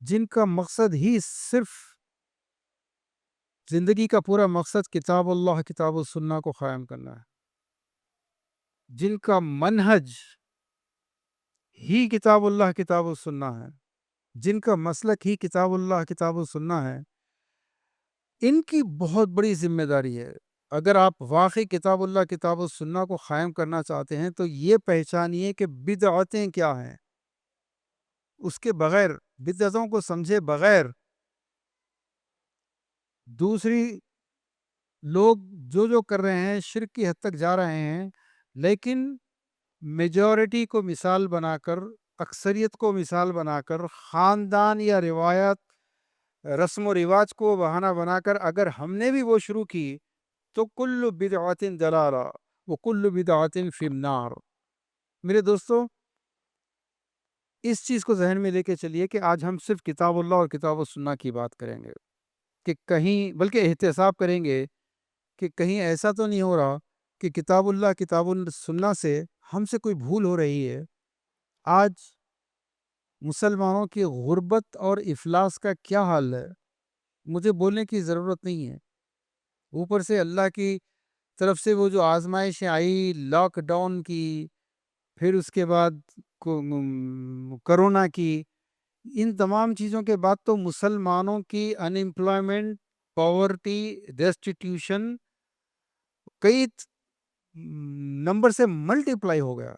جن کا مقصد ہی صرف زندگی کا پورا مقصد کتاب اللہ کتاب و سنہ کو قائم کرنا ہے، جن کا منہج ہی کتاب اللہ کتاب و سنہ ہے، جن کا مسلک ہی کتاب اللہ کتاب و سنہ ہے، ان کی بہت بڑی ذمہ داری ہے۔ اگر آپ واقعی کتاب اللہ کتاب و سنہ کو قائم کرنا چاہتے ہیں تو یہ پہچانیے کہ بدعتیں کیا ہیں۔ اس کے بغیر، بدعتوں کو سمجھے بغیر دوسری لوگ جو کر رہے ہیں شرک کی حد تک جا رہے ہیں، لیکن میجورٹی کو مثال بنا کر، اکثریت کو مثال بنا کر، خاندان یا روایت رسم و رواج کو بہانہ بنا کر اگر ہم نے بھی وہ شروع کی تو کل بدعت ضلالہ و کل بدعت فی النار۔ میرے دوستو، اس چیز کو ذہن میں لے کے چلیے کہ آج ہم صرف کتاب اللہ اور کتاب و سنہ کی بات کریں گے، کہ کہیں بلکہ احتساب کریں گے کہ کہیں ایسا تو نہیں ہو رہا کہ کتاب اللہ کتاب السنہ سے ہم سے کوئی بھول ہو رہی ہے۔ آج مسلمانوں کی غربت اور افلاس کا کیا حال ہے، مجھے بولنے کی ضرورت نہیں ہے۔ اوپر سے اللہ کی طرف سے وہ جو آزمائشیں آئی، لاک ڈاؤن کی، پھر اس کے بعد کرونا کی، ان تمام چیزوں کے بعد تو مسلمانوں کی انمپلائمنٹ، پاورٹی، ڈیسٹیٹیوشن کئی نمبر سے ملٹیپلائی ہو گیا۔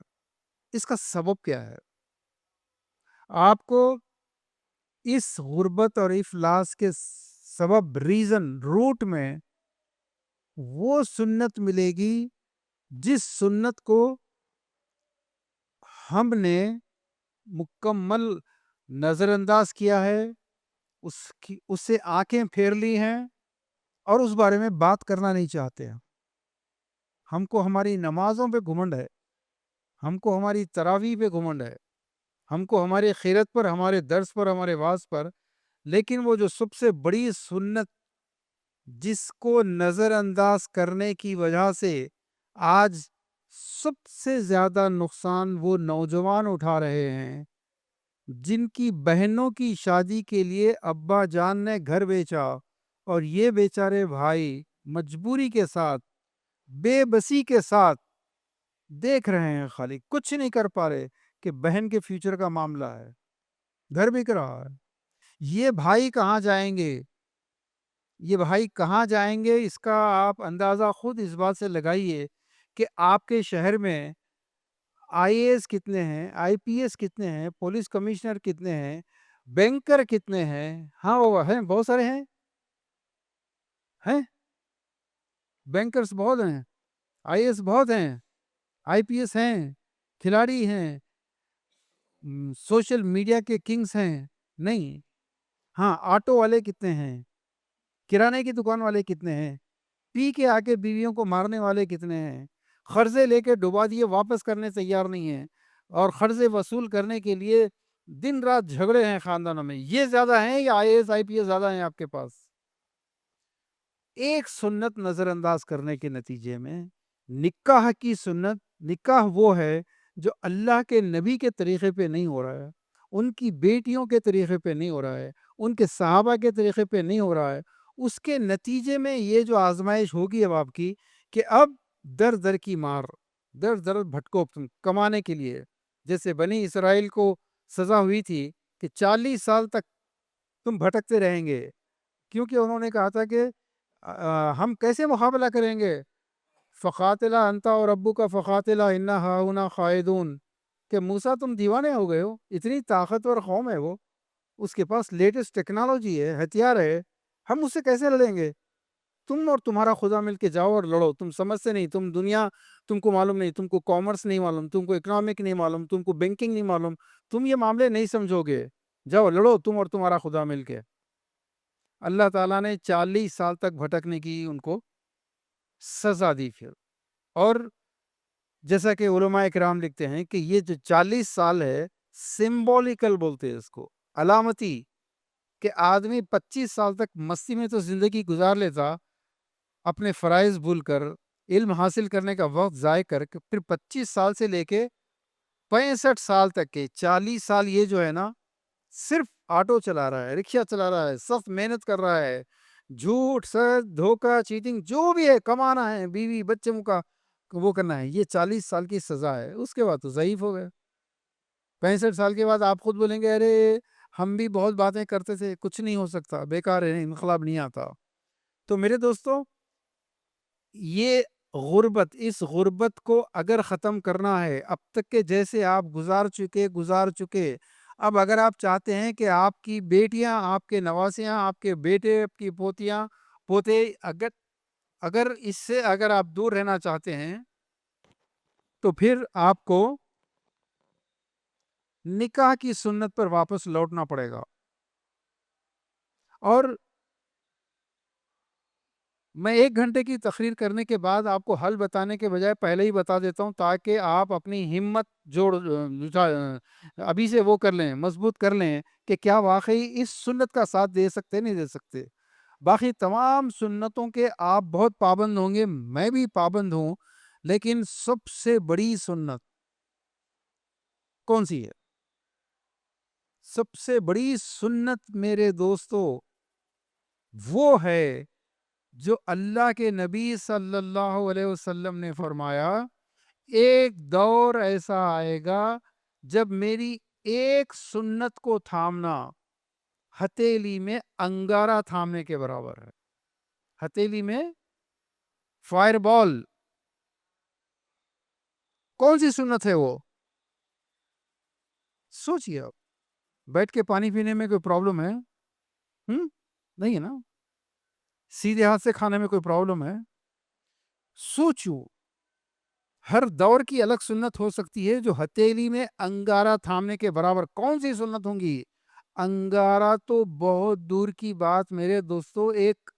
اس کا سبب کیا ہے؟ آپ کو اس غربت اور افلاس کے سبب، ریزن، روٹ میں وہ سنت ملے گی جس سنت کو ہم نے مکمل نظر انداز کیا ہے، اس سے آنکھیں پھیر لی ہیں اور اس بارے میں بات کرنا نہیں چاہتے ہیں۔ ہم کو ہماری نمازوں پہ گھمنڈ ہے، ہم کو ہماری تراویح پہ گھمنڈ ہے، ہم کو ہماری خیرت پر، ہمارے درس پر، ہمارے واعظ پر، لیکن وہ جو سب سے بڑی سنت جس کو نظر انداز کرنے کی وجہ سے آج سب سے زیادہ نقصان وہ نوجوان اٹھا رہے ہیں جن کی بہنوں کی شادی کے لیے ابا جان نے گھر بیچا، اور یہ بیچارے بھائی مجبوری کے ساتھ، بے بسی کے ساتھ دیکھ رہے ہیں، خالی کچھ نہیں کر پا رہے کہ بہن کے فیوچر کا معاملہ ہے، گھر بک رہا ہے۔ یہ بھائی کہاں جائیں گے؟ یہ بھائی کہاں جائیں گے؟ اس کا آپ اندازہ خود اس بات سے لگائیے کہ آپ کے شہر میں آئی اے ایس کتنے ہیں، آئی پی ایس کتنے ہیں، پولیس کمشنر کتنے ہیں، بینکر کتنے ہیں؟ ہاں وہ ہیں، بہت سارے ہیں، بینکرز بہت ہیں، آئی اے ایس بہت ہیں، آئی پی ایس ہیں، کھلاڑی ہیں، سوشل میڈیا کے کنگز ہیں، نہیں؟ ہاں، آٹو والے کتنے ہیں، کرانے کی دکان والے کتنے ہیں، پی کے آ کے بیویوں کو مارنے والے کتنے ہیں، قرضے لے کے ڈبا دیے واپس کرنے تیار نہیں ہیں، اور قرضے وصول کرنے کے لیے دن رات جھگڑے ہیں خاندانوں میں، یہ زیادہ ہیں یا آئی A S I P S زیادہ ہیں آپ کے پاس؟ ایک سنت نظر انداز کرنے کے نتیجے میں، نکاح کی سنت، نکاح وہ ہے جو اللہ کے نبی کے طریقے پہ نہیں ہو رہا ہے، ان کی بیٹیوں کے طریقے پہ نہیں ہو رہا ہے، ان کے صحابہ کے طریقے پہ نہیں ہو رہا ہے، اس کے نتیجے میں یہ جو آزمائش ہوگی اب آپ کی کہ اب در در کی مار، در در بھٹکو تم کمانے کے لیے، جیسے بنی اسرائیل کو سزا ہوئی تھی کہ 40 سال تک تم بھٹکتے رہیں گے، کیونکہ انہوں نے کہا تھا کہ ہم کیسے مقابلہ کریں گے، فقاتلا انتا اور ابو کا فقاتلا انا ہاؤنا قائدون، کہ موسیٰ تم دیوانے ہو گئے ہو، اتنی طاقتور قوم ہے وہ، اس کے پاس لیٹسٹ ٹیکنالوجی ہے، ہتھیار ہے، ہم اس سے کیسے لڑیں گے؟ تم اور تمہارا خدا مل کے جاؤ اور لڑو، تم سمجھتے نہیں، تم دنیا تم کو معلوم نہیں، تم کو کامرس نہیں معلوم، تم کو اکنامک نہیں معلوم، تم کو بینکنگ نہیں معلوم، تم یہ معاملے نہیں سمجھو گے، جاؤ لڑو تم اور تمہارا خدا مل کے۔ اللہ تعالیٰ نے 40 سال تک بھٹکنے کی ان کو سزا دی پھر، اور جیسا کہ علماء اکرام لکھتے ہیں کہ یہ جو 40 سال ہے، سمبولیکل بولتے ہیں اس کو، علامتی، کہ آدمی 25 سال تک مستی میں تو زندگی گزار لیتا، اپنے فرائض بھول کر، علم حاصل کرنے کا وقت ضائع کر کے، پھر 25 سال سے لے کے 65 سال تک کے 40 سال یہ جو ہے نا، صرف آٹو چلا رہا ہے، رکشہ چلا رہا ہے، سخت محنت کر رہا ہے، جھوٹ سچ دھوکہ چیٹنگ جو بھی ہے کمانا ہے، بیوی بچوں کا وہ کرنا ہے، یہ 40 سال کی سزا ہے، اس کے بعد تو ضعیف ہو گئے۔ 65 سال کے بعد آپ خود بولیں گے ارے ہم بھی بہت باتیں کرتے تھے، کچھ نہیں ہو سکتا، بیکار ہے، انقلاب نہیں آتا۔ تو میرے دوستو، یہ غربت، اس غربت کو اگر ختم کرنا ہے، اب تک کے جیسے آپ گزار چکے، اب اگر آپ چاہتے ہیں کہ آپ کی بیٹیاں، آپ کے نواسیاں، آپ کے بیٹے، آپ کی پوتیاں پوتے اگر اس سے اگر آپ دور رہنا چاہتے ہیں تو پھر آپ کو نکاح کی سنت پر واپس لوٹنا پڑے گا۔ اور میں 1 گھنٹے کی تقریر کرنے کے بعد آپ کو حل بتانے کے بجائے پہلے ہی بتا دیتا ہوں، تاکہ آپ اپنی ہمت ابھی سے وہ کر لیں، مضبوط کر لیں کہ کیا واقعی اس سنت کا ساتھ دے سکتے نہیں دے سکتے۔ باقی تمام سنتوں کے آپ بہت پابند ہوں گے، میں بھی پابند ہوں، لیکن سب سے بڑی سنت کون سی ہے؟ سب سے بڑی سنت میرے دوستو وہ ہے جو اللہ کے نبی صلی اللہ علیہ وسلم نے فرمایا، ایک دور ایسا آئے گا جب میری ایک سنت کو تھامنا ہتھیلی میں انگارہ تھامنے کے برابر ہے۔ ہتھیلی میں فائر بال، کون سی سنت ہے وہ؟ سوچئے آپ، بیٹھ کے پانی پینے میں کوئی پرابلم ہے؟ نہیں ہے نا؟ سیدھے ہاتھ سے کھانے میں کوئی پرابلم ہے؟ سوچو، ہر دور کی الگ سنت ہو سکتی ہے جو ہتھیلی میں انگارہ تھامنے کے برابر۔ کون سی سنت ہوں گی؟ انگارہ تو بہت دور کی بات میرے دوستو، ایک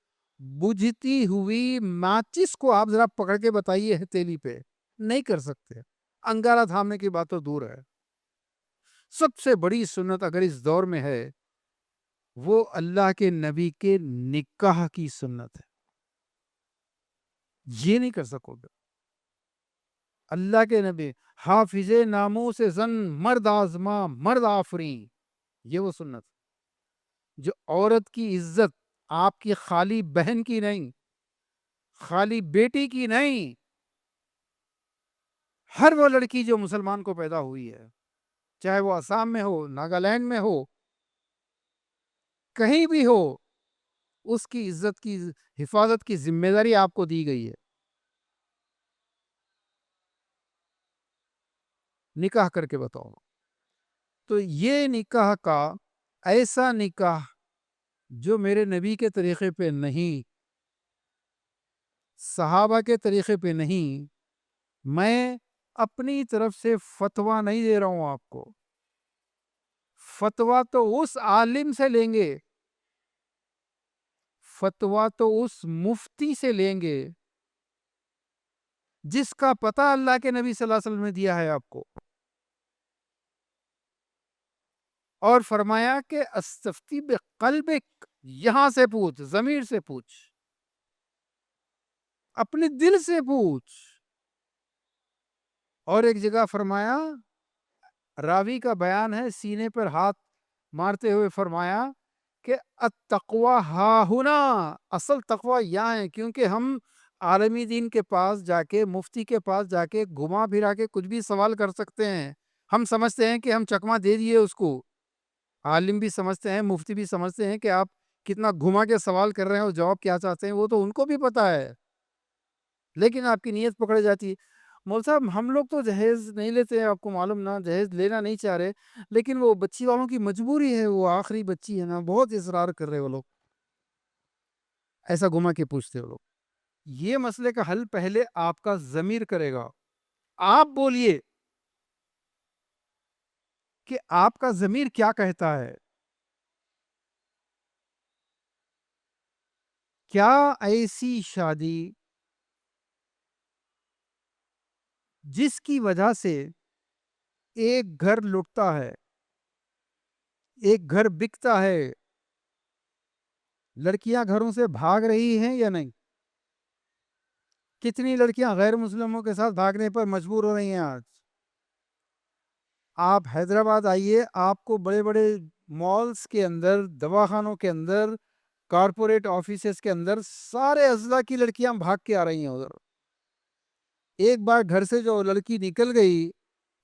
بجھتی ہوئی ماچس کو آپ ذرا پکڑ کے بتائیے ہتھیلی پہ، نہیں کر سکتے۔ انگارہ تھامنے کی بات تو دور ہے۔ سب سے بڑی سنت اگر اس دور میں ہے وہ اللہ کے نبی کے نکاح کی سنت ہے، یہ نہیں کر سکو گے۔ اللہ کے نبی حافظ ناموس زن مرد آزما مرد آفریں، یہ وہ سنت جو عورت کی عزت آپ کی خالی بہن کی نہیں، خالی بیٹی کی نہیں، ہر وہ لڑکی جو مسلمان کو پیدا ہوئی ہے، چاہے وہ آسام میں ہو، ناگالینڈ میں ہو، کہیں بھی ہو، اس کی عزت کی حفاظت کی ذمہ داری آپ کو دی گئی ہے۔ نکاح کر کے بتاؤ۔ تو یہ نکاح کا ایسا نکاح جو میرے نبی کے طریقے پہ نہیں، صحابہ کے طریقے پہ نہیں، میں اپنی طرف سے فتویٰ نہیں دے رہا ہوں آپ کو۔ فتویٰ تو اس عالم سے لیں گے، فتویٰ تو اس مفتی سے لیں گے جس کا پتہ اللہ کے نبی صلی اللہ علیہ وسلم نے دیا ہے آپ کو، اور فرمایا کہ استفتی بقلبک، یہاں سے پوچھ، ضمیر سے پوچھ، اپنے دل سے پوچھ۔ اور ایک جگہ فرمایا، راوی کا بیان ہے، سینے پر ہاتھ مارتے ہوئے فرمایا کہ التقوی ہاہنا، اصل تقوی یہاں ہے، کیونکہ ہم عالمی دین کے پاس جا کے، مفتی کے پاس جا کے گھما پھرا کے کچھ بھی سوال کر سکتے ہیں۔ ہم سمجھتے ہیں کہ ہم چکما دے دیے اس کو، عالم بھی سمجھتے ہیں، مفتی بھی سمجھتے ہیں کہ آپ کتنا گھما کے سوال کر رہے ہیں اور جواب کیا چاہتے ہیں، وہ تو ان کو بھی پتا ہے، لیکن آپ کی نیت پکڑ جاتی ہے۔ مول صاحب ہم لوگ تو جہیز نہیں لیتے ہیں، آپ کو معلوم نا، جہیز لینا نہیں چاہ رہے، لیکن وہ بچی والوں کی مجبوری ہے، وہ آخری بچی ہے نا، بہت اصرار کر رہے وہ لوگ، ایسا گھما کے پوچھتے وہ لوگ۔ یہ مسئلے کا حل پہلے آپ کا ضمیر کرے گا۔ آپ بولیے کہ آپ کا ضمیر کیا کہتا ہے؟ کیا ایسی شادی جس کی وجہ سے ایک گھر لٹتا ہے، ایک گھر بکتا ہے، لڑکیاں گھروں سے بھاگ رہی ہیں یا نہیں؟ کتنی لڑکیاں غیر مسلموں کے ساتھ بھاگنے پر مجبور ہو رہی ہیں آج؟ آپ حیدرآباد آئیے، آپ کو بڑے بڑے مالز کے اندر، دواخانوں کے اندر، کارپوریٹ آفیسز کے اندر سارے اضلاع کی لڑکیاں بھاگ کے آ رہی ہیں ادھر. ایک بار گھر سے جو لڑکی نکل گئی،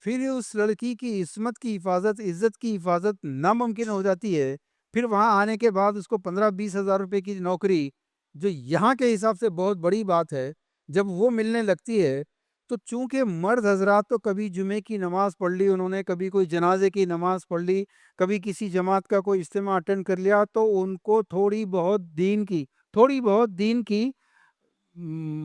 پھر اس لڑکی کی عصمت کی حفاظت، عزت کی حفاظت ناممکن ہو جاتی ہے. پھر وہاں آنے کے بعد اس کو 15-20 ہزار روپے کی نوکری، جو یہاں کے حساب سے بہت بڑی بات ہے، جب وہ ملنے لگتی ہے، تو چونکہ مرد حضرات تو کبھی جمعے کی نماز پڑھ لی انہوں نے، کبھی کوئی جنازے کی نماز پڑھ لی، کبھی کسی جماعت کا کوئی اجتماع اٹینڈ کر لیا، تو ان کو تھوڑی بہت دین کی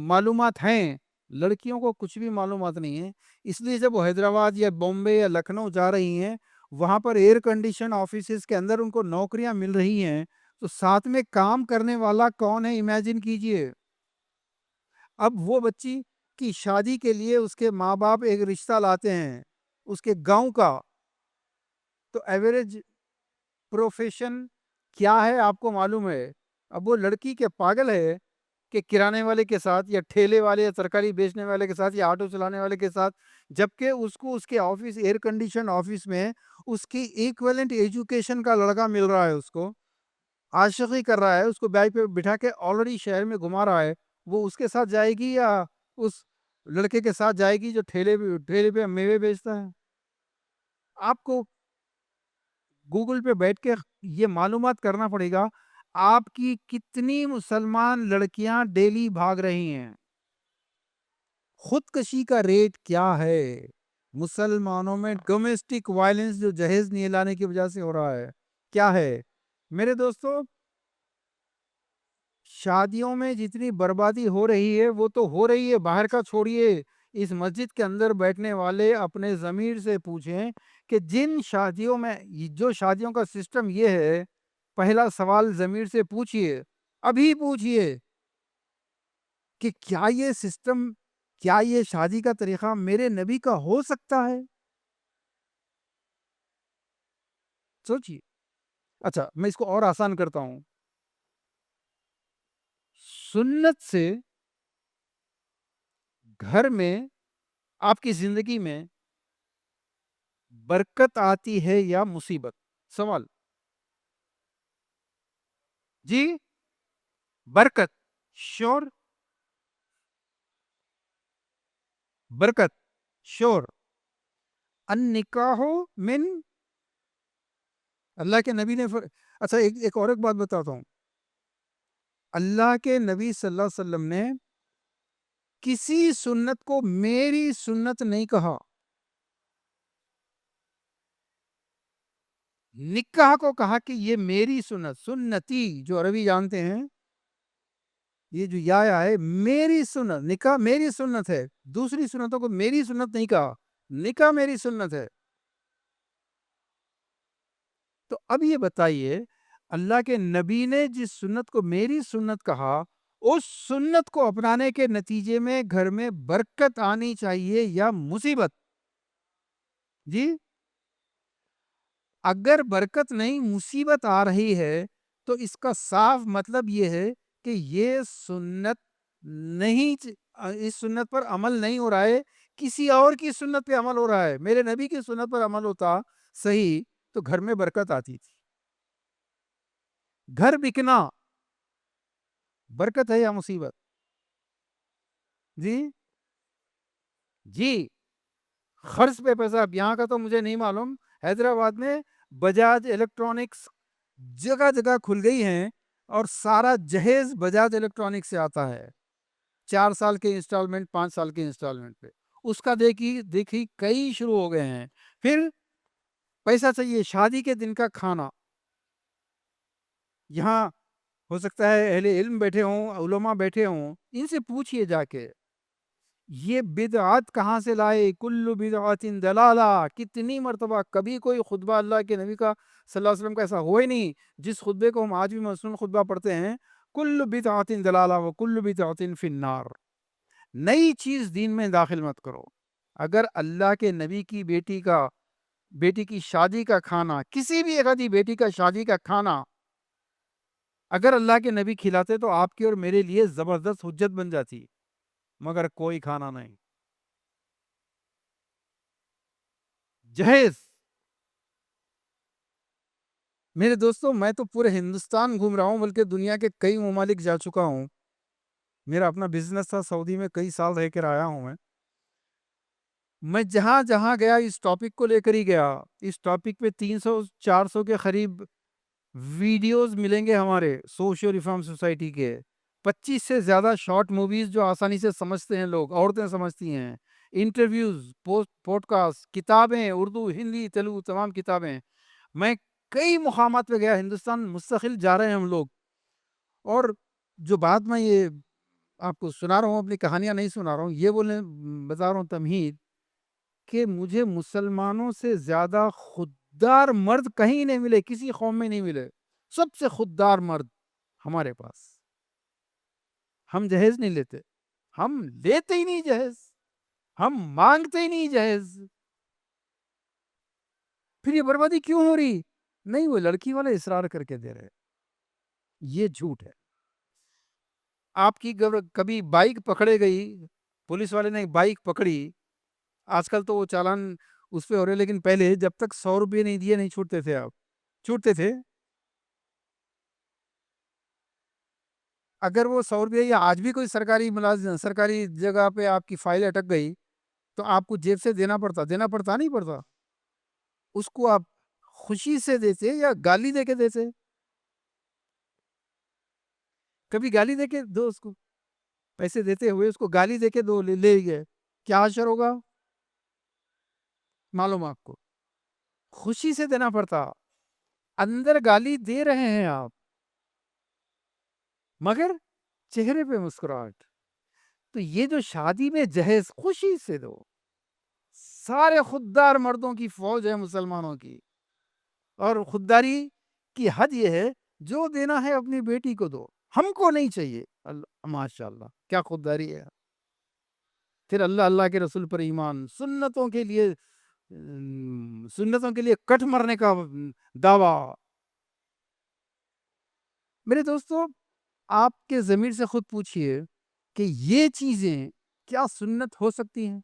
معلومات ہیں. لڑکیوں کو کچھ بھی معلومات نہیں ہے. اس لیے جب وہ حیدرآباد یا بامبے یا لکھنؤ جا رہی ہیں، وہاں پر ایئر کنڈیشن آفیسز کے اندر ان کو نوکریاں مل رہی ہیں، تو ساتھ میں کام کرنے والا کون ہے امیجن کیجئے. اب وہ بچی کی شادی کے لیے اس کے ماں باپ ایک رشتہ لاتے ہیں اس کے گاؤں کا، تو ایوریج پروفیشن کیا ہے آپ کو معلوم ہے. اب وہ لڑکی کے پاگل ہے کہ کرانے والے کے ساتھ یا ٹھیلے والے یا ترکاری بیچنے والے کے ساتھ یا آٹو چلانے والے کے ساتھ، جبکہ اس کو اس کے آفس، ایئر کنڈیشن آفس میں اس کی ایکویلنٹ ایجوکیشن کا لڑکا مل رہا ہے، اس کو عاشقی کر رہا ہے، اس کو بیگ پہ بٹھا کے آلریڈی شہر میں گھما رہا ہے. وہ اس کے ساتھ جائے گی یا اس لڑکے کے ساتھ جائے گی جو ٹھیلے پہ میوے بیچتا ہے؟ آپ کو گوگل پہ بیٹھ کے یہ معلومات کرنا پڑے گا آپ کی کتنی مسلمان لڑکیاں ڈیلی بھاگ رہی ہیں. خودکشی کا ریٹ کیا ہے مسلمانوں میں؟ ڈومیسٹک وائلنس جو جہیز نہیں لانے کی وجہ سے ہو رہا ہے، کیا ہے میرے دوستو؟ شادیوں میں جتنی بربادی ہو رہی ہے وہ تو ہو رہی ہے، باہر کا چھوڑیے. اس مسجد کے اندر بیٹھنے والے اپنے ضمیر سے پوچھیں کہ جن شادیوں میں، جو شادیوں کا سسٹم یہ ہے، پہلا سوال ضمیر سے پوچھئے، ابھی پوچھئے کہ کیا یہ سسٹم، کیا یہ شادی کا طریقہ میرے نبی کا ہو سکتا ہے؟ سوچئے. اچھا میں اس کو اور آسان کرتا ہوں. سنت سے گھر میں، آپ کی زندگی میں برکت آتی ہے یا مصیبت؟ سوال. جی برکت، شور، برکت، شور. النکاح من، اللہ کے نبی نے اچھا ایک اور ایک بات بتاتا ہوں. اللہ کے نبی صلی اللہ علیہ وسلم نے کسی سنت کو میری سنت نہیں کہا. نکاح کو کہا کہ یہ میری سنت، سنتی جو عربی جانتے ہیں، یہ جو یا ہے میری سنت، نکاح میری سنت ہے. دوسری سنتوں کو میری سنت نہیں کہا، نکاح میری سنت ہے. تو اب یہ بتائیے، اللہ کے نبی نے جس سنت کو میری سنت کہا، اس سنت کو اپنانے کے نتیجے میں گھر میں برکت آنی چاہیے یا مصیبت؟ جی اگر برکت نہیں، مصیبت آ رہی ہے، تو اس کا صاف مطلب یہ ہے کہ یہ سنت نہیں، اس سنت پر عمل نہیں ہو رہا ہے، کسی اور کی سنت پہ عمل ہو رہا ہے. میرے نبی کی سنت پر عمل ہوتا صحیح تو گھر میں برکت آتی تھی. گھر بکنا برکت ہے یا مصیبت؟ جی جی خرچ پہ پیسہ. اب یہاں کا تو مجھے نہیں معلوم، حیدرآباد میں بجاج الیکٹرانکس جگہ جگہ کھل گئی ہیں اور سارا جہیز بجاج الیکٹرانک سے آتا ہے، 4 سال کے انسٹالمنٹ، 5 سال کے انسٹالمنٹ پہ. اس کا دیکھی کئی شروع ہو گئے ہیں. پھر پیسہ چاہیے، شادی کے دن کا کھانا. یہاں ہو سکتا ہے اہل علم بیٹھے ہوں، علماء بیٹھے ہوں، ان سے پوچھئے جا کے یہ بدعات کہاں سے لائے؟ کل بدعات دلالہ. کتنی مرتبہ، کبھی کوئی خطبہ اللہ کے نبی کا صلی اللہ علیہ وسلم کا ایسا ہوا ہی نہیں جس خطبے کو ہم آج بھی مسنون خطبہ پڑھتے ہیں، کل بدعات دلالہ و کل بدعات فی النار. نئی چیز دین میں داخل مت کرو. اگر اللہ کے نبی کی بیٹی کی شادی کا کھانا، کسی بھی ایک آدھی بیٹی کا شادی کا کھانا اگر اللہ کے نبی کھلاتے تو آپ کی اور میرے لیے زبردست حجت بن جاتی، مگر کوئی کھانا نہیں. جہیز میرے دوستوں میں تو پورے ہندوستان گھوم رہا ہوں، بلکہ دنیا کے کئی ممالک جا چکا ہوں. میرا اپنا بزنس تھا سعودی میں، کئی سال رہ کر آیا ہوں میں جہاں جہاں گیا اس ٹاپک کو لے کر ہی گیا. اس ٹاپک پہ 300-400 کے قریب ویڈیوز ملیں گے ہمارے سوشل ریفارم سوسائٹی کے. 25 سے زیادہ شارٹ موویز جو آسانی سے سمجھتے ہیں لوگ، عورتیں سمجھتی ہیں، انٹرویوز، پوڈ کاسٹ، کتابیں، اردو، ہندی، تیلگو، تمام کتابیں. میں کئی مقامات پہ گیا، ہندوستان مستقل جا رہے ہیں ہم لوگ. اور جو بات میں یہ آپ کو سنا رہا ہوں، اپنی کہانیاں نہیں سنا رہا ہوں، یہ بولنے بتا رہا ہوں تمہید کہ مجھے مسلمانوں سے زیادہ خوددار مرد کہیں نہیں ملے، کسی قوم میں نہیں ملے. سب سے خوددار مرد ہمارے پاس. ہم جہیز نہیں لیتے، ہم لیتے ہی نہیں جہیز، ہم مانگتے ہی نہیں جہیز. پھر یہ بربادی کیوں ہو رہی؟ نہیں، وہ لڑکی والے اصرار کر کے دے رہے. یہ جھوٹ ہے. آپ کی کبھی بائک پکڑے گئی، پولیس والے نے بائک پکڑی، آج کل تو وہ چالان اس پہ ہو رہے، لیکن پہلے جب تک 100 روپے نہیں دیے نہیں چھوٹتے تھے. آپ چھوٹتے تھے؟ اگر وہ 100 روپے یا آج بھی کوئی سرکاری ملازم سرکاری جگہ پہ آپ کی فائل اٹک گئی تو آپ کو جیب سے دینا پڑتا نہیں پڑتا. اس کو آپ خوشی سے دیتے یا گالی دے کے دیتے؟ کبھی گالی دے کے دو اس کو، پیسے دیتے ہوئے اس کو گالی دے کے دو، لے گئے، کیا اثر ہوگا معلوم آپ کو؟ خوشی سے دینا پڑتا. اندر گالی دے رہے ہیں آپ، مگر چہرے پہ مسکراہٹ. تو یہ جو شادی میں جہیز خوشی سے دو. سارے خوددار مردوں کی فوج ہے مسلمانوں کی، اور خودداری کی حد یہ ہے جو دینا ہے اپنی بیٹی کو دو، ہم کو نہیں چاہیے. ماشاء اللہ کیا خودداری ہے. پھر اللہ اللہ کے رسول پر ایمان، سنتوں کے لیے کٹ مرنے کا دعویٰ. میرے دوستو، آپ کے ضمیر سے خود پوچھئے کہ یہ چیزیں کیا سنت ہو سکتی ہیں؟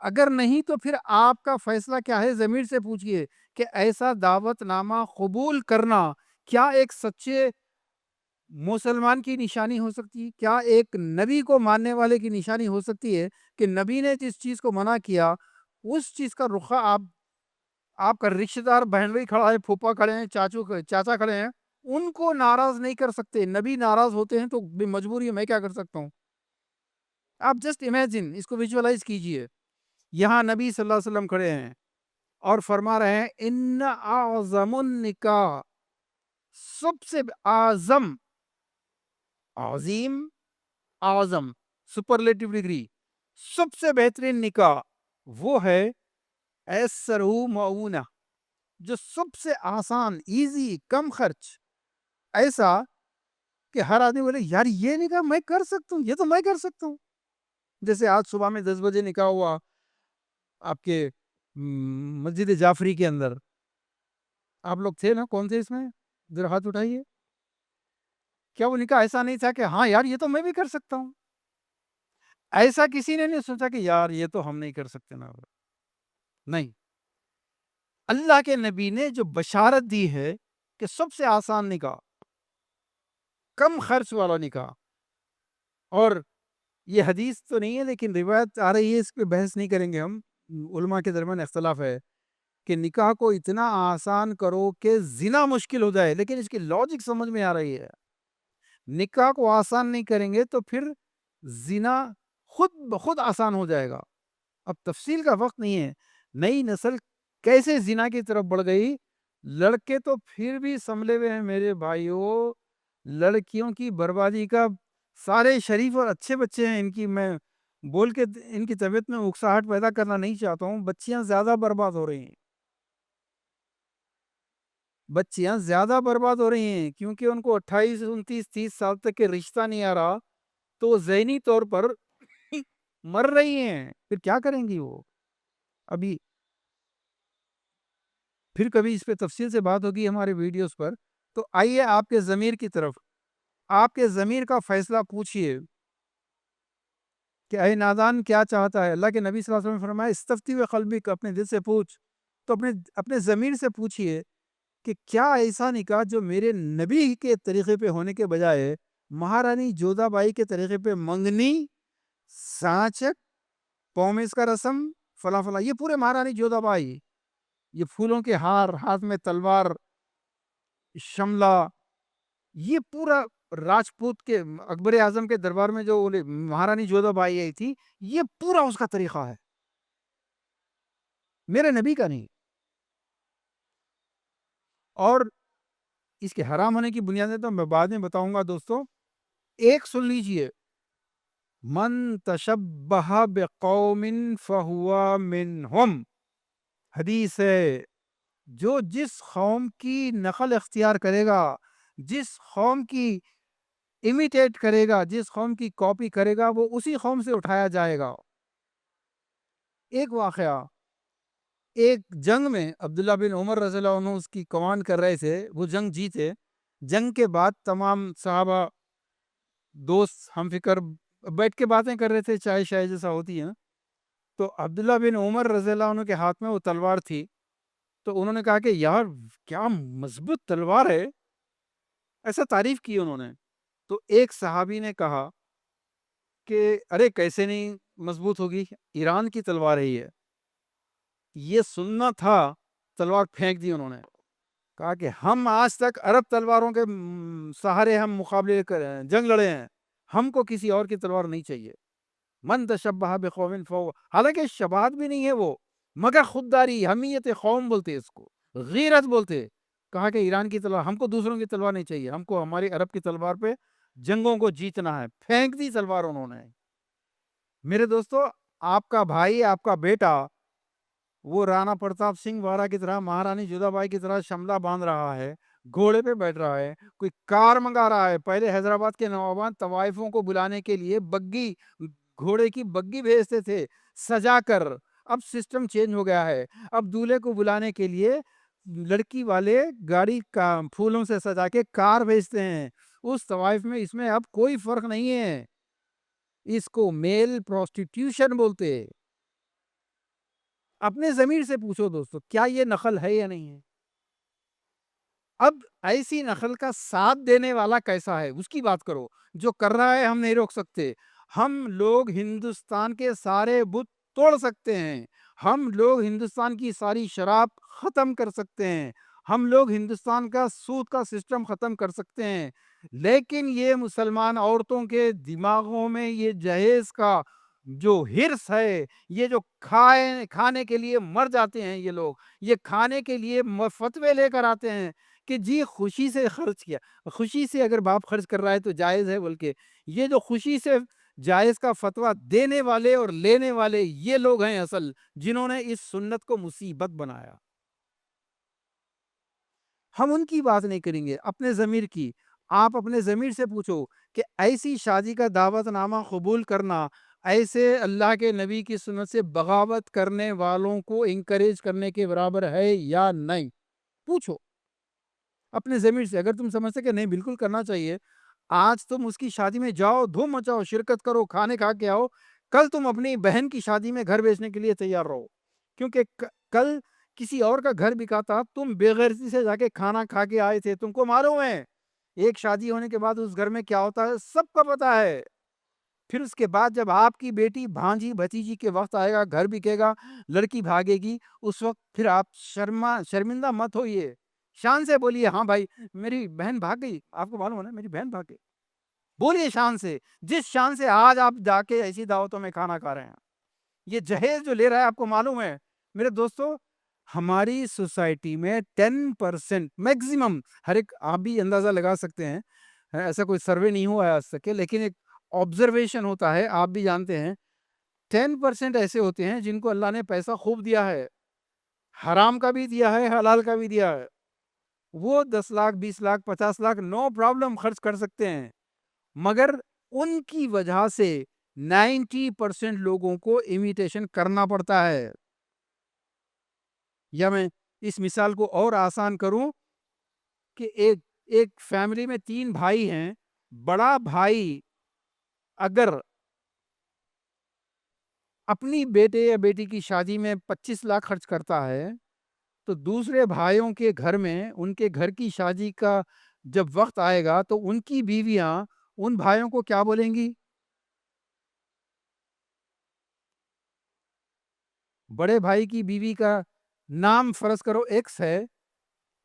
اگر نہیں تو پھر آپ کا فیصلہ کیا ہے؟ ضمیر سے پوچھئے کہ ایسا دعوت نامہ قبول کرنا کیا ایک سچے مسلمان کی نشانی ہو سکتی ہے؟ کیا ایک نبی کو ماننے والے کی نشانی ہو سکتی ہے کہ نبی نے جس چیز کو منع کیا اس چیز کا رخ آپ کا رشتہ دار، بہن بھائی کھڑا ہے، پھوپھا کھڑے ہیں، چاچا کھڑے ہیں، ان کو ناراض نہیں کر سکتے؟ نبی ناراض ہوتے ہیں تو مجبوری ہے، میں کیا کر سکتا ہوں؟ آپ جسٹ امیجن، اس کو ویژوالائز کیجئے. یہاں نبی صلی اللہ علیہ وسلم کھڑے ہیں اور فرما رہے ہیں ان اعظم النکاح، سب سے اعظم، عظیم، اعظم، سپرلیٹو ڈگری، سب سے بہترین نکاح وہ ہے ایسرہ معونہ، جو سب سے آسان، ایزی، کم خرچ. ایسا کہ ہر آدمی بولے یار یہ نکاح میں کر سکتا ہوں، یہ تو میں کر سکتا ہوں. جیسے آج صبح میں 10 بجے نکاح ہوا آپ کے مسجد جعفری کے اندر. آپ لوگ تھے نا؟ کون تھے اس میں؟ ذرا ہاتھ اٹھائیے. کیا وہ نکاح ایسا نہیں تھا کہ ہاں یار یہ تو میں بھی کر سکتا ہوں؟ ایسا کسی نے نہیں سوچا کہ یار یہ تو ہم نہیں کر سکتے نا. نہیں، اللہ کے نبی نے جو بشارت دی ہے کہ سب سے آسان نکاح، کم خرچ والا نکاح. اور یہ حدیث تو نہیں ہے لیکن روایت آ رہی ہے، اس پہ بحث نہیں کریں گے ہم، علماء کے درمیان اختلاف ہے کہ نکاح کو اتنا آسان کرو کہ زنا مشکل ہو جائے. لیکن اس کی لاجک سمجھ میں آ رہی ہے. نکاح کو آسان نہیں کریں گے تو پھر زنا خود بخود آسان ہو جائے گا. اب تفصیل کا وقت نہیں ہے. نئی نسل کیسے زنا کی طرف بڑھ گئی. لڑکے تو پھر بھی سنبھلے ہوئے ہیں میرے بھائیوں، لڑکیوں کی بربادی کا. سارے شریف اور اچھے بچے ہیں، ان کی میں بول کے ان کی طبیعت میں اکساہٹ پیدا کرنا نہیں چاہتا ہوں. بچیاں زیادہ برباد ہو رہی ہیں، بچیاں زیادہ برباد ہو رہی ہیں کیونکہ ان کو 28 29 30 سال تک کے رشتہ نہیں آ رہا تو وہ ذہنی طور پر مر رہی ہیں. پھر کیا کریں گی وہ؟ ابھی پھر کبھی اس پہ تفصیل سے بات ہوگی ہمارے ویڈیوز پر. تو آئیے آپ کے ضمیر کی طرف، آپ کے ضمیر کا فیصلہ پوچھئے کہ اے نادان کیا چاہتا ہے. اللہ کے نبی صلی اللہ علیہ وسلم نے فرمایا استفتی و قلبک، اپنے دل سے پوچھ. تو اپنے ضمیر سے پوچھئے کہ کیا ایسا نکاح جو میرے نبی کے طریقے پہ ہونے کے بجائے مہارانی جودھا بائی کے طریقے پہ منگنی، سانچک، پومیس کا رسم، فلاں فلاں، یہ پورے مہارانی جودھا بائی، یہ پھولوں کے ہار، ہاتھ میں تلوار، شملہ، یہ پورا راجپوت کے اکبر اعظم کے دربار میں جو مہارانی جودھا بائی آئی تھی، یہ پورا اس کا طریقہ ہے، میرے نبی کا نہیں۔ اور اس کے حرام ہونے کی بنیادیں تو میں بعد میں بتاؤں گا دوستو، ایک سن لیجئے، من تشبہ بقوم فہو منہم، حدیث ہے، جو جس قوم کی نقل اختیار کرے گا، جس قوم کی امیٹیٹ کرے گا، جس قوم کی کاپی کرے گا، وہ اسی قوم سے اٹھایا جائے گا۔ ایک واقعہ، ایک جنگ میں عبداللہ بن عمر رضی اللہ عنہ اس کی کمان کر رہے تھے، وہ جنگ جیتے، جنگ کے بعد تمام صحابہ دوست ہم فکر بیٹھ کے باتیں کر رہے تھے، چائے شائے جیسا ہوتی ہیں، تو عبداللہ بن عمر رضی اللہ عنہ کے ہاتھ میں وہ تلوار تھی، تو انہوں نے کہا کہ یار کیا مضبوط تلوار ہے، ایسا تعریف کی انہوں نے۔ تو ایک صحابی نے کہا کہ ارے کیسے نہیں مضبوط ہوگی، ایران کی تلوار ہے یہ سننا تھا، تلوار پھینک دی انہوں نے، کہا کہ ہم آج تک عرب تلواروں کے سہارے ہم مقابلے جنگ لڑے ہیں، ہم کو کسی اور کی تلوار نہیں چاہیے۔ من تشبہ بقوم فہو، حالانکہ شباہت بھی نہیں ہے وہ، مگر خودداری، حمیت قوم بولتے اس کو، غیرت بولتے، کہا کہ ایران کی تلوار، ہم کو دوسروں کی تلوار نہیں چاہیے، ہم کو ہماری عرب کی تلوار پہ جنگوں کو جیتنا ہے، پھینک دی تلوار انہوں نے۔ میرے دوستو، آپ کا بھائی، آپ کا بیٹا، وہ رانا پرتاپ سنگھ وارا کی طرح، مہارانی جودھا بائی کی طرح شملہ باندھ رہا ہے، گھوڑے پہ بیٹھ رہا ہے، کوئی کار منگا رہا ہے۔ پہلے حیدرآباد کے نوابان طوائفوں کو بلانے کے لیے بگی، گھوڑے کی بگی بھیجتے تھے سجا کر، اب سسٹم چینج ہو گیا ہے، اب دولہے کو بلانے کے لیے لڑکی والے گاڑی کا پھولوں سے سجا کے کار بھیجتے ہیں۔ اس طوائف میں اس میں اب کوئی فرق نہیں ہے، اس کو میل پروسٹیٹیوشن بولتے۔ اپنے ضمیر سے پوچھو دوستو، کیا یہ نقل ہے یا نہیں ہے؟ اب ایسی نقل کا ساتھ دینے والا کیسا ہے اس کی بات کرو، جو کر رہا ہے ہم نہیں روک سکتے۔ ہم لوگ ہندوستان کے سارے بت توڑ سکتے ہیں، ہم لوگ ہندوستان کی ساری شراب ختم کر سکتے ہیں، ہم لوگ ہندوستان کا سود کا سسٹم ختم کر سکتے ہیں، لیکن یہ مسلمان عورتوں کے دماغوں میں یہ جہیز کا جو ہرس ہے، یہ جو کھانے کے لیے مر جاتے ہیں یہ لوگ، یہ کھانے کے لیے فتوے لے کر آتے ہیں کہ جی خوشی سے خرچ کیا، خوشی سے اگر باپ خرچ کر رہا ہے تو جائز ہے، بلکہ یہ جو خوشی سے جائز کا فتویٰ دینے والے اور لینے والے یہ لوگ ہیں اصل، جنہوں نے اس سنت کو مصیبت بنایا۔ ہم ان کی بات نہیں کریں گے، اپنے ضمیر کی۔ آپ اپنے ضمیر سے پوچھو کہ ایسی شادی کا دعوت نامہ قبول کرنا ایسے اللہ کے نبی کی سنت سے بغاوت کرنے والوں کو انکریج کرنے کے برابر ہے یا نہیں؟ پوچھو اپنے ضمیر سے۔ اگر تم سمجھتے کہ نہیں بالکل کرنا چاہیے، آج تم اس کی شادی میں جاؤ، دھوم مچاؤ، شرکت کرو، کھانے کھا کے آؤ، کل تم اپنی بہن کی شادی میں گھر بیچنے کے لیے تیار رہو، کیونکہ کل کسی اور کا گھر بکا تھا، تم بے غیرتی سے جا کے کھانا کھا کے آئے تھے، تم کو معلوم ہے ایک شادی ہونے کے بعد اس گھر میں کیا ہوتا ہے، سب کو پتا ہے۔ پھر اس کے بعد جب آپ کی بیٹی بھانجی بھتیجی کے وقت آئے گا، گھر بکے گا، لڑکی بھاگے گی، اس وقت پھر آپ شرمندہ مت ہوئیے، شان سے بولیے ہاں بھائی میری بہن بھاگ گئی، آپ کو معلوم ہے نا میری بہن بھاگ گئی، بولیے شان سے، جس شان سے آج آپ جا کے ایسی دعوتوں میں کھانا کھا رہے ہیں۔ یہ جہیز جو لے رہا ہے آپ کو معلوم ہے میرے دوستو، ہماری سوسائٹی میں 10% میکسیمم، ہر ایک آپ بھی اندازہ لگا سکتے ہیں، ایسا کوئی سروے نہیں ہوا ہے آج تک، لیکن ایک آبزرویشن ہوتا ہے، آپ بھی جانتے ہیں 10% ایسے ہوتے ہیں جن کو اللہ نے پیسہ خوب دیا ہے، حرام کا بھی دیا ہے، حلال کا بھی دیا ہے، وہ 10 لاکھ 20 لاکھ 50 لاکھ نو پرابلم خرچ کر سکتے ہیں، مگر ان کی وجہ سے 90% لوگوں کو امیٹیشن کرنا پڑتا ہے۔ یا میں اس مثال کو اور آسان کروں کہ ایک فیملی میں 3 بھائی ہیں، بڑا بھائی اگر اپنی بیٹے یا بیٹی کی شادی میں 25 لاکھ خرچ کرتا ہے تو دوسرے بھائیوں کے گھر میں ان کے گھر کی شادی کا جب وقت آئے گا تو ان کی بیویاں ان بھائیوں کو کیا بولیں گی؟ بڑے بھائی کی بیوی کا نام فرض کرو ایکس ہے،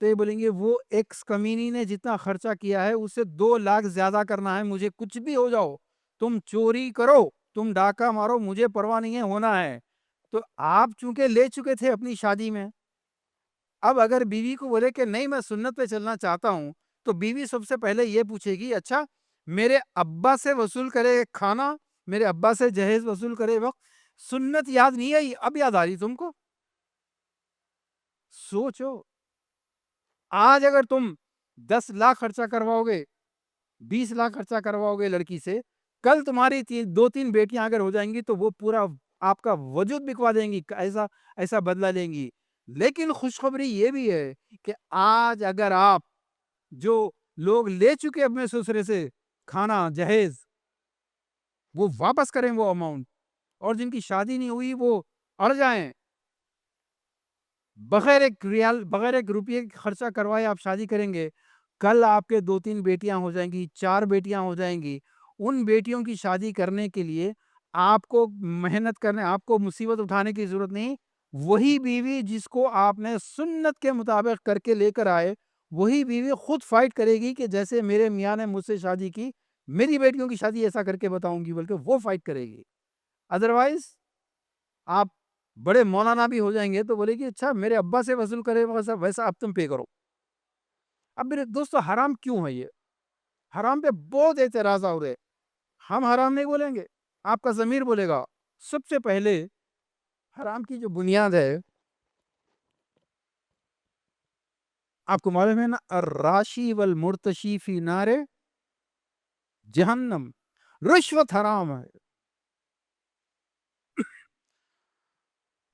تو یہ بولیں گے وہ ایکس کمینی نے جتنا خرچہ کیا ہے اس سے 2 لاکھ زیادہ کرنا ہے، مجھے کچھ بھی ہو جاؤ، تم چوری کرو، تم ڈاکہ مارو، مجھے پرواہ نہیں ہے، ہونا ہے۔ تو آپ چونکہ لے چکے تھے اپنی شادی میں، اب اگر بیوی کو بولے کہ نہیں میں سنت پہ چلنا چاہتا ہوں، تو بیوی سب سے پہلے یہ پوچھے گی اچھا میرے ابا سے وصول کرے کھانا، میرے ابا سے جہیز وصول کرے وقت سنت یاد نہیں آئی، اب یاد آ رہی تم کو؟ سوچو، آج اگر تم 10 لاکھ خرچہ کرواؤ گے، 20 لاکھ خرچہ کرواؤ گے لڑکی سے، کل تمہاری 2 3 بیٹیاں اگر ہو جائیں گی تو وہ پورا آپ کا وجود بکوا دیں گی، ایسا ایسا بدلہ لیں گی۔ لیکن خوشخبری یہ بھی ہے کہ آج اگر آپ جو لوگ لے چکے اپنے سسرے سے کھانا جہیز، وہ واپس کریں وہ اماؤنٹ، اور جن کی شادی نہیں ہوئی وہ اڑ جائیں، بغیر ایک ریال بغیر ایک روپیے خرچہ کروائے آپ شادی کریں گے، کل آپ کے 2 3 بیٹیاں ہو جائیں گی، 4 بیٹیاں ہو جائیں گی، ان بیٹیوں کی شادی کرنے کے لیے آپ کو محنت کرنے، آپ کو مصیبت اٹھانے کی ضرورت نہیں۔ وہی بیوی جس کو آپ نے سنت کے مطابق کر کے لے کر آئے، وہی بیوی خود فائٹ کرے گی کہ جیسے میرے میاں نے مجھ سے شادی کی، میری بیٹیوں کی شادی ایسا کر کے بتاؤں گی، بلکہ وہ فائٹ کرے گی۔ ادروائز آپ بڑے مولانا بھی ہو جائیں گے تو بولے گی اچھا میرے ابا سے وصول کرے ویسا ویسا اب تم پے کرو۔ اب میرے دوستو حرام کیوں ہے یہ؟ حرام پہ بہت اعتراض ہو رہے، ہم حرام نہیں بولیں گے، آپ کا ضمیر بولے گا۔ سب سے پہلے حرام کی جو بنیاد ہے، آپ کو معلوم ہے نا، الراشی والمرتشی فی نار جہنم، رشوت حرام ہے۔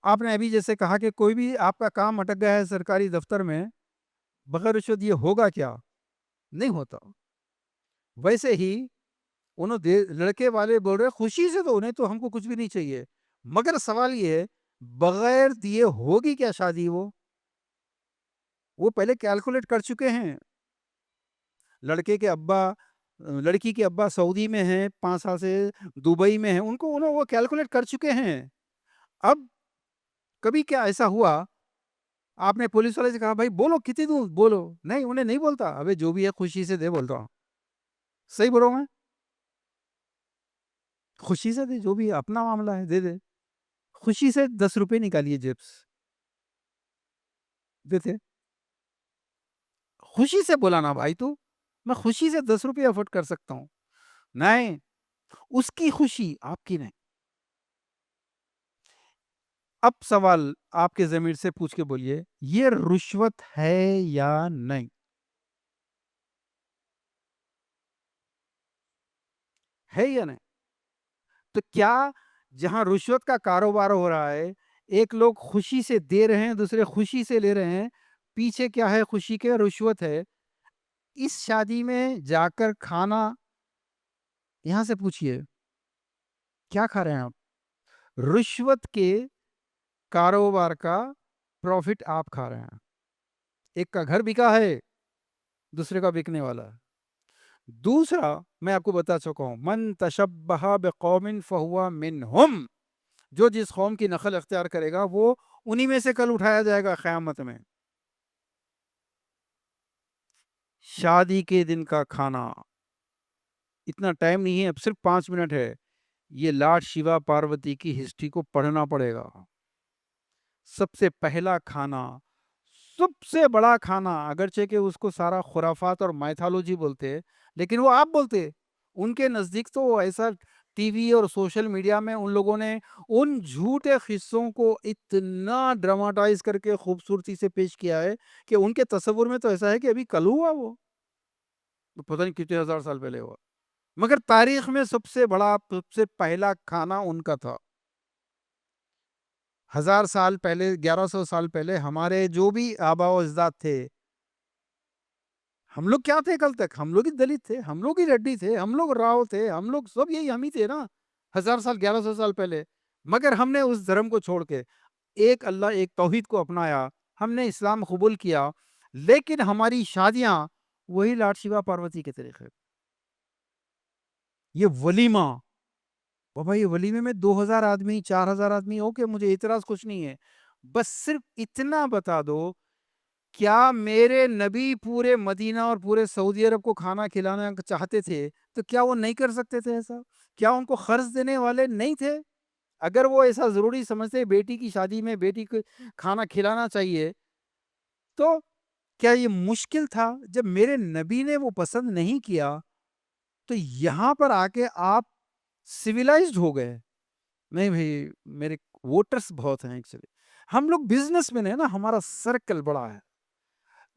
آپ نے ابھی جیسے کہا کہ کوئی بھی آپ کا کام اٹک گیا ہے سرکاری دفتر میں، بغیر رشوت یہ ہوگا کیا؟ نہیں ہوتا۔ ویسے ہی انہوں لڑکے والے بول رہے خوشی سے تو انہیں تو ہم کو کچھ بھی نہیں چاہیے، مگر سوال یہ ہے بغیر دیے ہوگی کیا شادی؟ وہ پہلے کیلکولیٹ کر چکے ہیں۔ لڑکے کے ابا لڑکی کے ابا سعودی میں ہیں، 5 سال سے دبئی میں ہیں، وہ کیلکولیٹ کر چکے ہیں۔ اب کبھی کیا ایسا ہوا آپ نے پولیس والے سے کہا بھائی بولو کتنی دوں بولو، نہیں انہیں نہیں بولتا، ابے جو بھی ہے خوشی سے دے، بولتا ہوں صحیح بولو، میں خوشی سے دے، جو بھی ہے اپنا معاملہ ہے دے دے، خوشی سے 10 روپے نکالیے جیب سے دیتے، خوشی سے بولانا بھائی تو میں خوشی سے 10 روپے افورڈ کر سکتا ہوں، نہیں اس کی خوشی آپ کی نہیں۔ اب سوال آپ کے ضمیر سے پوچھ کے بولیے یہ رشوت ہے یا نہیں؟ ہے یا نہیں؟ تو کیا جہاں رشوت کا کاروبار ہو رہا ہے، ایک لوگ خوشی سے دے رہے ہیں، دوسرے خوشی سے لے رہے ہیں، پیچھے کیا ہے؟ خوشی کے رشوت ہے۔ اس شادی میں جا کر کھانا، یہاں سے پوچھئے کیا کھا رہے ہیں آپ؟ رشوت کے کاروبار کا پروفٹ آپ کھا رہے ہیں۔ ایک کا گھر بکا ہے، دوسرے کا بکنے والا ہے۔ دوسرا میں آپ کو بتا چکا ہوں، من تشبہ بقوم فہو منہم، جو جس قوم کی نقل اختیار کرے گا وہ انہی میں سے کل اٹھایا جائے گا قیامت میں۔ شادی کے دن کا کھانا، اتنا ٹائم نہیں ہے، اب صرف 5 منٹ ہے، یہ لاڈ شیوا پاروتی کی ہسٹری کو پڑھنا پڑے گا۔ سب سے پہلا کھانا، سب سے بڑا کھانا، اگرچہ کہ اس کو سارا خرافات اور مائتھالوجی بولتے، لیکن وہ آپ بولتے، ان کے نزدیک تو ایسا ٹی وی اور سوشل میڈیا میں ان لوگوں نے ان جھوٹے قصوں کو اتنا ڈراماٹائز کر کے خوبصورتی سے پیش کیا ہے کہ ان کے تصور میں تو ایسا ہے کہ ابھی کل ہوا، وہ پتہ نہیں کتنے ہزار سال پہلے ہوا، مگر تاریخ میں سب سے بڑا، سب سے پہلا کھانا ان کا تھا۔ 1000 سال پہلے، 1100 سال پہلے ہمارے جو بھی آبا و اجداد تھے، ہم لوگ کیا تھے کل تک؟ ہم لوگ ہی دلت تھے، ہم لوگ ہی ریڈی تھے، ہم لوگ راؤ تھے، ہم لوگ سب یہی ہم ہی تھے نا 1000 سال 1100 سال پہلے، مگر ہم نے اس دھرم کو چھوڑ کے ایک اللہ ایک توحید کو اپنایا، ہم نے اسلام قبول کیا، لیکن ہماری شادیاں وہی لاڈ شیوا پاروتی کے طریقے. یہ ولیمہ، بابا یہ ولیمے میں 2000 آدمی 4000 آدمی ہو کہ مجھے اعتراض کچھ نہیں ہے، بس صرف اتنا بتا دو، کیا میرے نبی پورے مدینہ اور پورے سعودی عرب کو کھانا کھلانا چاہتے تھے تو کیا وہ نہیں کر سکتے تھے ایسا؟ کیا ان کو خرچ دینے والے نہیں تھے؟ اگر وہ ایسا ضروری سمجھتے بیٹی کی شادی میں بیٹی کو کھانا کھلانا چاہیے تو کیا یہ مشکل تھا؟ جب میرے نبی نے وہ پسند نہیں کیا تو یہاں پر آ کے آپ سویلائزڈ ہو گئے. نہیں بھائی، میرے ووٹرز بہت ہیں ایکچولی. ہم لوگ بزنس میں ہیں نا، ہمارا سرکل بڑا ہے،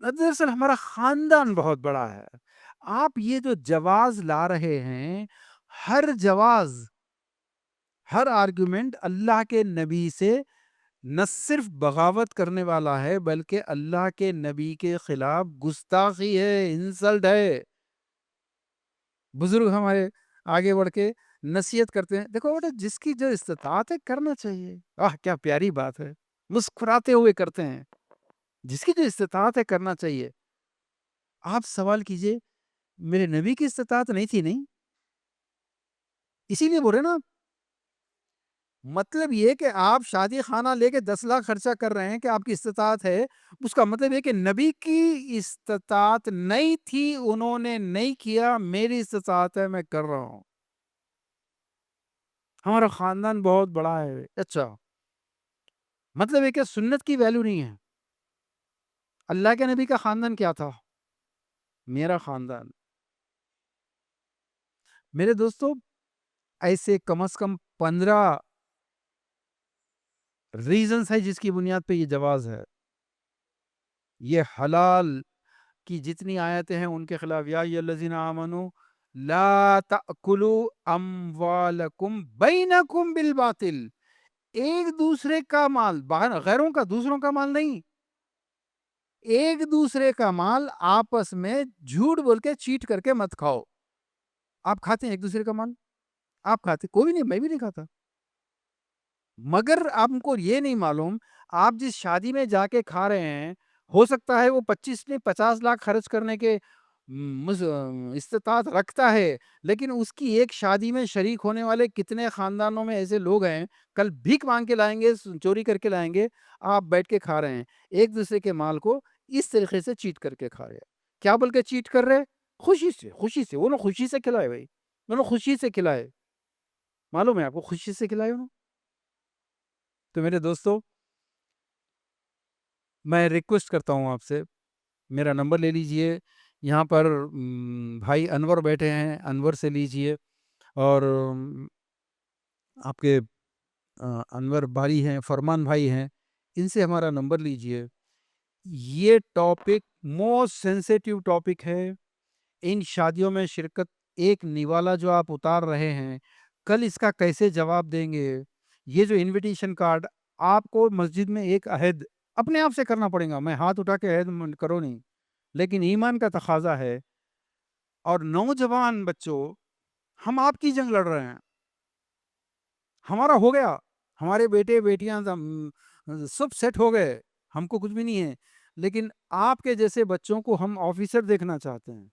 دراصل ہمارا خاندان بہت بڑا ہے. آپ یہ جو جواز لا رہے ہیں، ہر جواز، ہر آرگومنٹ اللہ کے نبی سے نہ صرف بغاوت کرنے والا ہے بلکہ اللہ کے نبی کے خلاف گستاخی ہے، انسلٹ ہے. بزرگ ہمارے آگے بڑھ کے نصیحت کرتے ہیں، دیکھو بیٹا جس کی جو استطاعت ہے کرنا چاہیے. کیا پیاری بات ہے، مسکراتے ہوئے کرتے ہیں. جس کی جو استطاعت ہے کرنا چاہیے. آپ سوال کیجئے، میرے نبی کی استطاعت نہیں تھی؟ نہیں، اسی لیے بول رہے نا. مطلب یہ کہ آپ شادی خانہ لے کے 10 لاکھ خرچہ کر رہے ہیں کہ آپ کی استطاعت ہے، اس کا مطلب یہ کہ نبی کی استطاعت نہیں تھی، انہوں نے نہیں کیا، میری استطاعت ہے، میں کر رہا ہوں. ہمارا خاندان بہت بڑا ہے. اچھا، مطلب یہ کہ سنت کی ویلیو نہیں ہے. اللہ کے نبی کا خاندان کیا تھا؟ میرا خاندان. میرے دوستو، ایسے کم از کم 15 ریزنز ہے جس کی بنیاد پہ یہ جواز ہے. یہ حلال کی جتنی آیتیں ہیں ان کے خلاف، یا ایھا الذین آمنوا لا تأکلوا اموالکم بینکم بالباطل. ایک دوسرے کا مال، غیروں کا، دوسروں کا مال نہیں، ایک دوسرے کا مال آپس میں جھوٹ بول کے چیٹ کر کے مت کھاؤ. آپ کھاتے ہیں ایک دوسرے کا مال؟ آپ کھاتے؟ کوئی نہیں، میں بھی نہیں کھاتا. مگر آپ کو یہ نہیں معلوم، آپ جس شادی میں جا کے کھا رہے ہیں، ہو سکتا ہے وہ 25 نہیں 50 لاکھ خرچ کرنے کے استطاعت رکھتا ہے، لیکن اس کی ایک شادی میں شریک ہونے والے کتنے خاندانوں میں ایسے لوگ ہیں، کل بھیک مانگ کے لائیں گے، چوری کر کے لائیں گے، آپ بیٹھ کے کھا رہے ہیں ایک دوسرے کے مال کو، اس طریقے سے چیٹ کر کے کھا رہے ہیں. کیا بول کے چیٹ کر رہے؟ خوشی سے. خوشی سے، انہوں خوشی سے کھلائے بھائی، انہوں خوشی سے کھلائے. معلوم ہے آپ کو، خوشی سے کھلائے انہوں. تو میرے دوستو، میں ریکویسٹ کرتا ہوں آپ سے، میرا نمبر لے لیجئے. یہاں پر بھائی انور بیٹھے ہیں، انور سے لیجئے، اور آپ کے انور بھائی ہیں، فرمان بھائی ہیں، ان سے ہمارا نمبر لیجئے. یہ ٹاپک موسٹ سینسیٹیو ٹاپک ہے. ان شادیوں میں شرکت، ایک نوالا جو آپ اتار رہے ہیں، کل اس کا کیسے جواب دیں گے؟ یہ جو انویٹیشن کارڈ، آپ کو مسجد میں ایک عہد اپنے آپ سے کرنا پڑے گا. میں ہاتھ اٹھا کے عہد کرو نہیں، لیکن ایمان کا تقاضا ہے. اور نوجوان بچوں، ہم آپ کی جنگ لڑ رہے ہیں. ہمارا ہو گیا، ہمارے بیٹے بیٹیاں سب سیٹ ہو گئے، ہم کو کچھ بھی نہیں ہے. لیکن آپ کے جیسے بچوں کو ہم آفیسر دیکھنا چاہتے ہیں،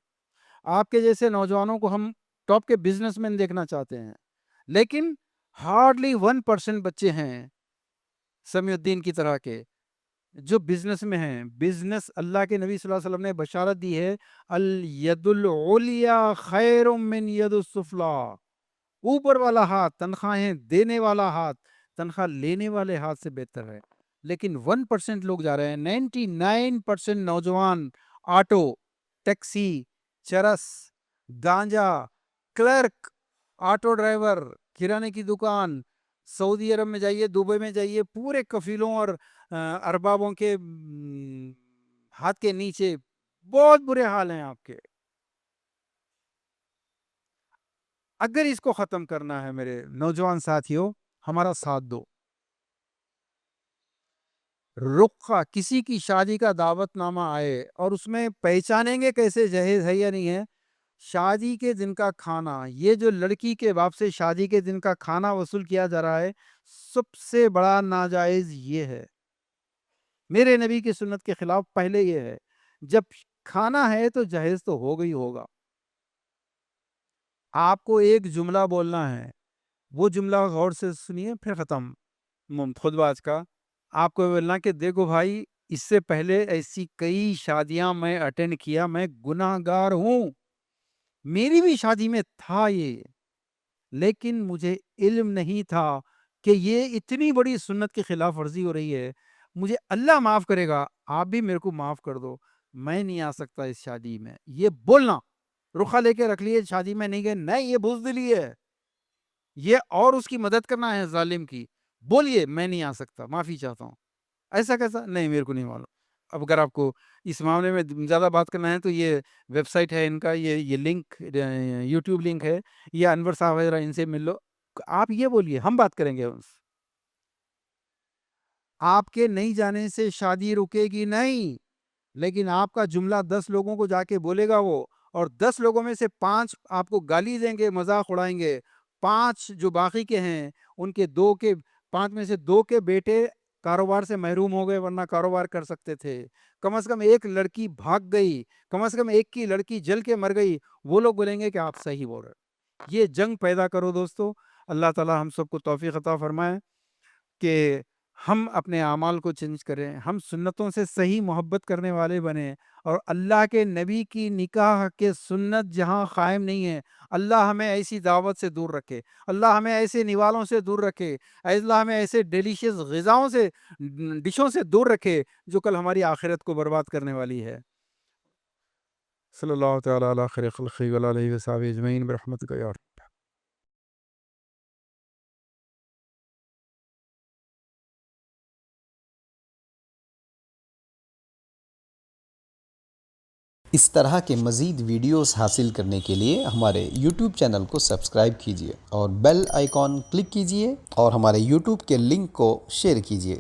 آپ کے جیسے نوجوانوں کو ہم ٹاپ کے بزنس مین دیکھنا چاہتے ہیں. لیکن ہارڈلی 1% بچے ہیں سمیع الدین کی طرح کے جو بزنس میں ہیں. بزنس، اللہ کے نبی صلی اللہ علیہ وسلم نے بشارت دی ہے، الید العلیٰ خیر من ید السفلیٰ. اوپر والا ہاتھ، تنخواہیں دینے والا ہاتھ، تنخواہ لینے والے ہاتھ سے بہتر ہے. لیکن 1% لوگ جا رہے ہیں. 99% نوجوان آٹو، ٹیکسی، چرس، گانجا، کلرک، آٹو ڈرائیور، کرانے کی دکان، سعودی عرب میں جائیے، دبئی میں جائیے، پورے کفیلوں اور اربابوں کے ہاتھ کے نیچے بہت برے حال ہیں آپ کے. اگر اس کو ختم کرنا ہے میرے نوجوان ساتھیوں، ہمارا ساتھ دو. رخا کسی کی شادی کا دعوت نامہ آئے اور اس میں پہچانیں گے کیسے جہیز ہے یا نہیں ہے؟ شادی کے دن کا کھانا، یہ جو لڑکی کے باپ سے شادی کے دن کا کھانا وصول کیا جا رہا ہے، سب سے بڑا ناجائز یہ ہے. میرے نبی کی سنت کے خلاف پہلے یہ ہے، جب کھانا ہے تو جہیز تو ہوگا ہی ہوگا. آپ کو ایک جملہ بولنا ہے، وہ جملہ غور سے سنیے پھر ختم خطبہ آج کا. آپ کو بولنا کہ دیکھو بھائی، اس سے پہلے ایسی کئی شادیاں میں اٹینڈ کیا، میں گناہ گار ہوں، میری بھی شادی میں تھا یہ، لیکن مجھے علم نہیں تھا کہ یہ اتنی بڑی سنت کی خلاف ورزی ہو رہی ہے. مجھے اللہ معاف کرے گا، آپ بھی میرے کو معاف کر دو، میں نہیں آ سکتا اس شادی میں. یہ بولنا، رخا لے کے رکھ لیے، شادی میں نہیں گئے، نہیں یہ بزدلی ہے، یہ اور اس کی مدد کرنا ہے ظالم کی. بولیے میں نہیں آ سکتا، معافی چاہتا ہوں. ایسا کیسا؟ نہیں میرے کو نہیں معلوم. اب اگر آپ کو اس معاملے میں زیادہ بات کرنا ہے تو یہ ویب سائٹ ہے ان کا، یہ لنک یوٹیوب لنک ہے، یہ انور صاحب وغیرہ ان سے مل لو. آپ یہ بولیے، ہم بات کریں گے. آپ کے نہیں جانے سے شادی رکے گی نہیں، لیکن آپ کا جملہ 10 لوگوں کو جا کے بولے گا وہ، اور 10 لوگوں میں سے 5 آپ کو گالی دیں گے، مذاق اڑائیں گے. 5 جو باقی کے ہیں، ان کے 5 میں سے 2 کے بیٹے کاروبار سے محروم ہو گئے، ورنہ کاروبار کر سکتے تھے. کم از کم ایک لڑکی بھاگ گئی، کم از کم ایک کی لڑکی جل کے مر گئی، وہ لوگ بولیں گے کہ آپ صحیح بول رہے. یہ جنگ پیدا کرو دوستو. اللہ تعالی ہم سب کو توفیق عطا فرمائے کہ ہم اپنے اعمال کو چینج کریں، ہم سنتوں سے صحیح محبت کرنے والے بنیں، اور اللہ کے نبی کی نکاح کے سنت جہاں قائم نہیں ہے، اللہ ہمیں ایسی دعوت سے دور رکھے، اللہ ہمیں ایسے نوالوں سے دور رکھے، اللہ ہمیں ایسے ڈیلیشیس غذاؤں سے، ڈشوں سے دور رکھے جو کل ہماری آخرت کو برباد کرنے والی ہے. صلی اللہ تعالی علی خیر خلقہ وعلی آلہ وصحبہ اجمعین برحمتک یا رب. اس طرح کے مزید ویڈیوز حاصل کرنے کے لیے ہمارے YouTube چینل کو سبسکرائب کیجیے اور بیل آئیکن کلک کیجیے اور ہمارے YouTube کے لنک کو شیئر کیجیے.